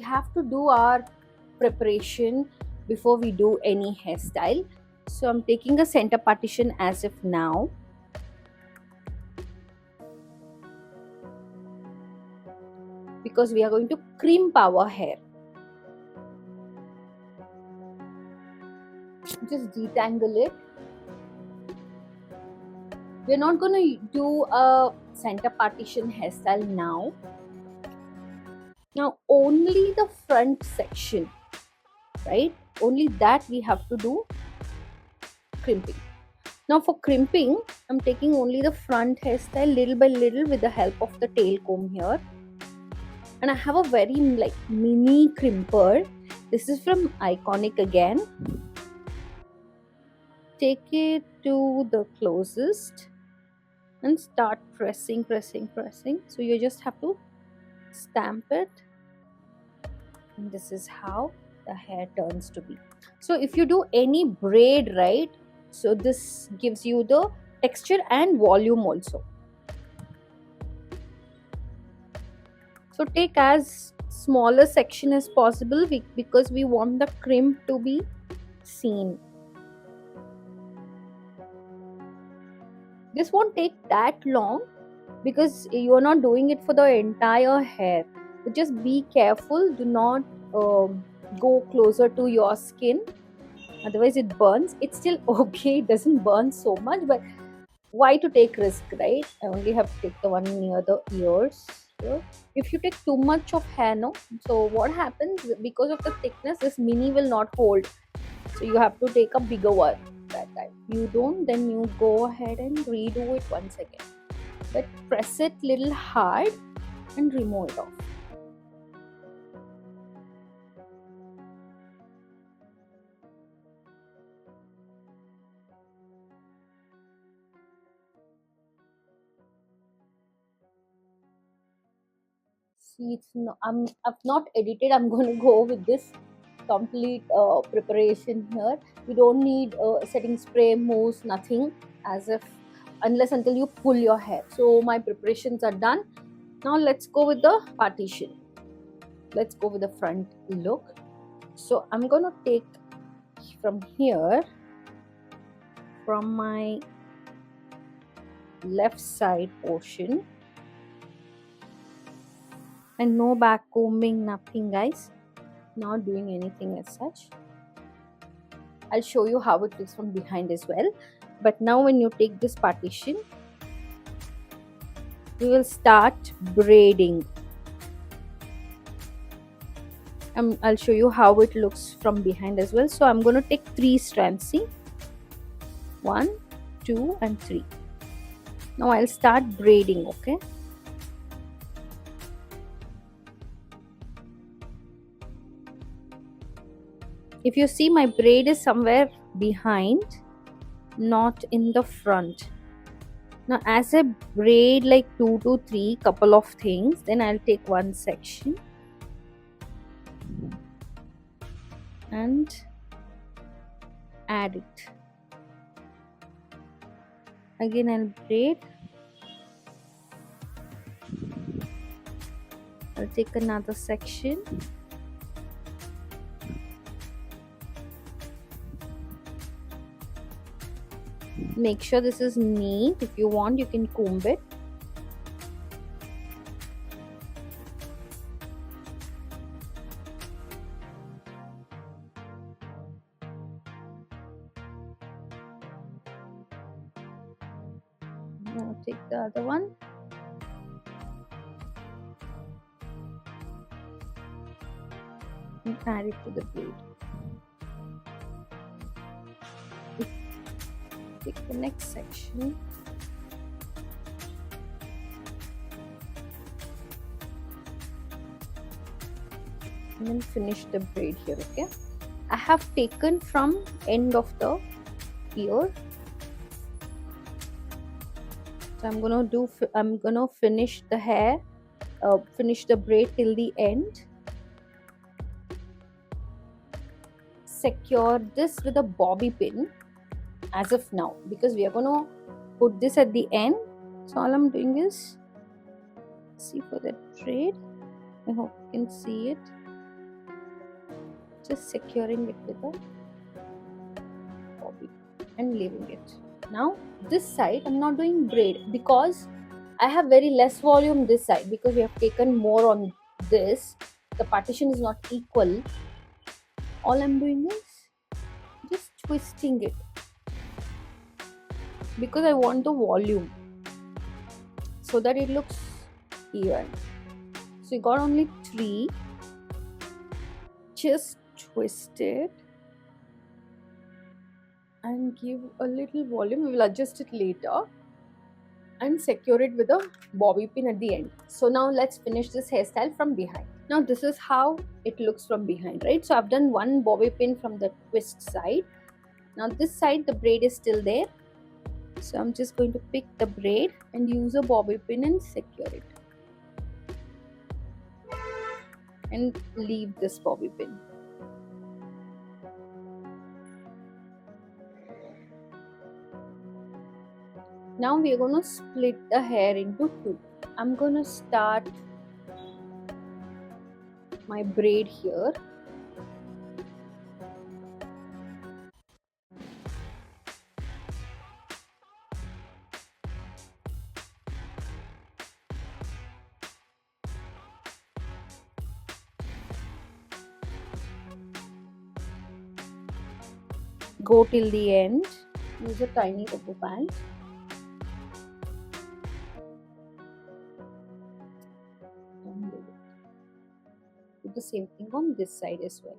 have to do our preparation before we do any hairstyle. So I'm taking a center partition as of now. Because we are going to crimp our hair. Just detangle it. We're not going to do a center partition hairstyle now. Now only the front section, right? Only that we have to do crimping. Now for crimping, I'm taking only the front hairstyle little by little with the help of the tail comb here. And I have a very mini crimper. This is from Iconic again. Take it to the closest and start pressing. So you just have to stamp it, and this is how the hair turns to be. So if you do any braid, right, so this gives you the texture and volume also. So take as small a section as possible because we want the crimp to be seen. This won't take that long because you are not doing it for the entire hair. But just be careful, do not go closer to your skin, otherwise it burns. It's still okay, it doesn't burn so much, but why to take risk, right? I only have to take the one near the ears. So if you take too much of hair, no, so what happens, because of the thickness, this mini will not hold, so you have to take a bigger one that time. You don't, then you go ahead and redo it once again, but press it little hard and remove it off. See, it's no, I've not edited. I'm going to go with this complete preparation here. You don't need setting spray, mousse, nothing, as if unless until you pull your hair. So my preparations are done. Now let's go with the partition. Let's go with the front look. So I'm going to take from here, from my left side portion, and no back combing, nothing guys, not doing anything as such. I'll show you how it looks from behind as well. But now when you take this partition, we will start braiding. I'll show you how it looks from behind as well. So I'm going to take 3 strands. See, 1, 2 and 3. Now I'll start braiding. Okay, if you see, my braid is somewhere behind, not in the front. Now as I braid like 2 to 3 couple of things, then I'll take one section and add it. Again I'll braid. I'll take another section. Make sure this is neat. If you want, you can comb it. Now take the other one. And add it to the braid. Take the next section. And then finish the braid here. Okay, I have taken from end of the ear. So I'm gonna finish the hair, finish the braid till the end. Secure this with a bobby pin as of now, because we are gonna put this at the end. So all I'm doing is, see, for the braid, I hope you can see it. just securing it with a bobby and leaving it. Now this side I'm not doing braid because I have very less volume this side, because we have taken more on this. The partition is not equal. All I'm doing is just twisting it because I want the volume so that it looks even. So you got only 3. Just twist it and give a little volume. We will adjust it later and secure it with a bobby pin at the end. So now let's finish this hairstyle from behind. Now this is how it looks from behind, right? So I've done one bobby pin from the twist side. Now this side the braid is still there. So I'm just going to pick the braid and use a bobby pin and secure it. And leave this bobby pin. Now we are going to split the hair into 2. I'm going to start my braid here. Go till the end. Use a tiny rubber band. And do the same thing on this side as well.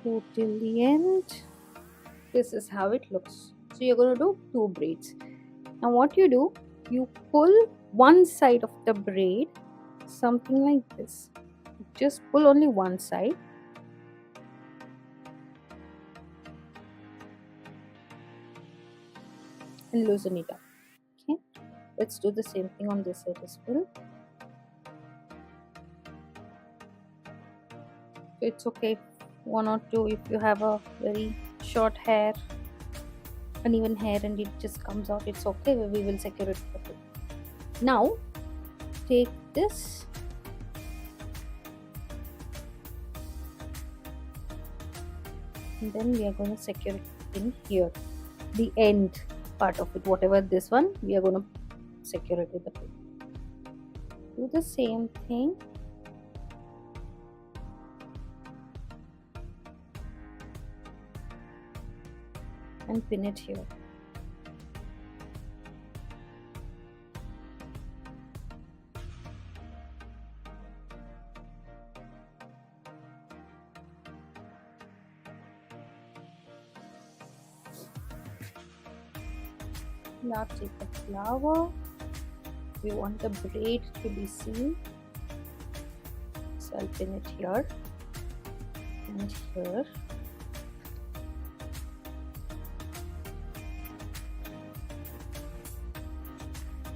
Go till the end. This is how it looks. So you're going to do 2 braids. Now what you do, you pull one side of the braid, something like this. Just pull only one side. And loosen it up. Okay, let's do the same thing on this side as well. It's okay, 1 or 2 if you have a very short hair, uneven hair, and it just comes out, it's okay. We will secure it properly. Now take this and then we are going to secure it in here, the end part of it, whatever this one, we are going to secure it with the pin. Do the same thing. And pin it here. Now take the flower. We want the braid to be seen. So I'll pin it here and here.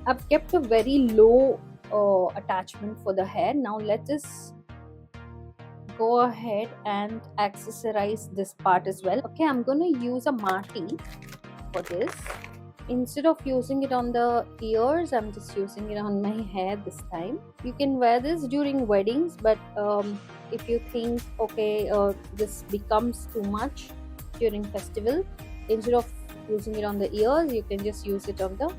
I've kept a very low attachment for the hair. Now let us go ahead and accessorize this part as well. Okay, I'm going to use a marty for this. Instead of using it on the ears, I'm just using it on my hair this time. You can wear this during weddings, but if you think, okay, this becomes too much during festival, instead of using it on the ears, you can just use it on the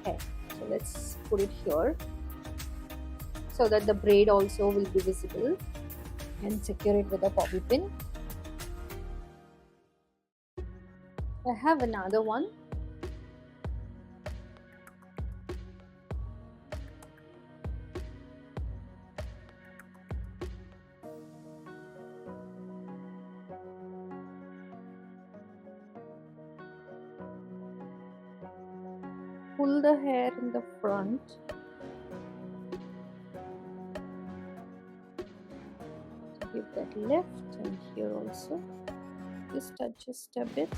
hair. So let's put it here so that the braid also will be visible, and secure it with a bobby pin. I have another one. Pull the hair in the front. Give that left, and here also. Just adjust a bit.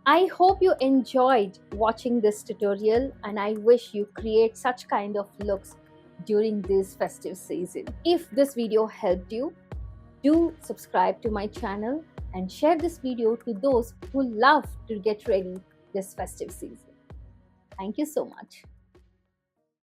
I hope you enjoyed watching this tutorial, and I wish you create such kind of looks during this festive season. If this video helped you, do subscribe to my channel and share this video to those who love to get ready this festive season. Thank you so much.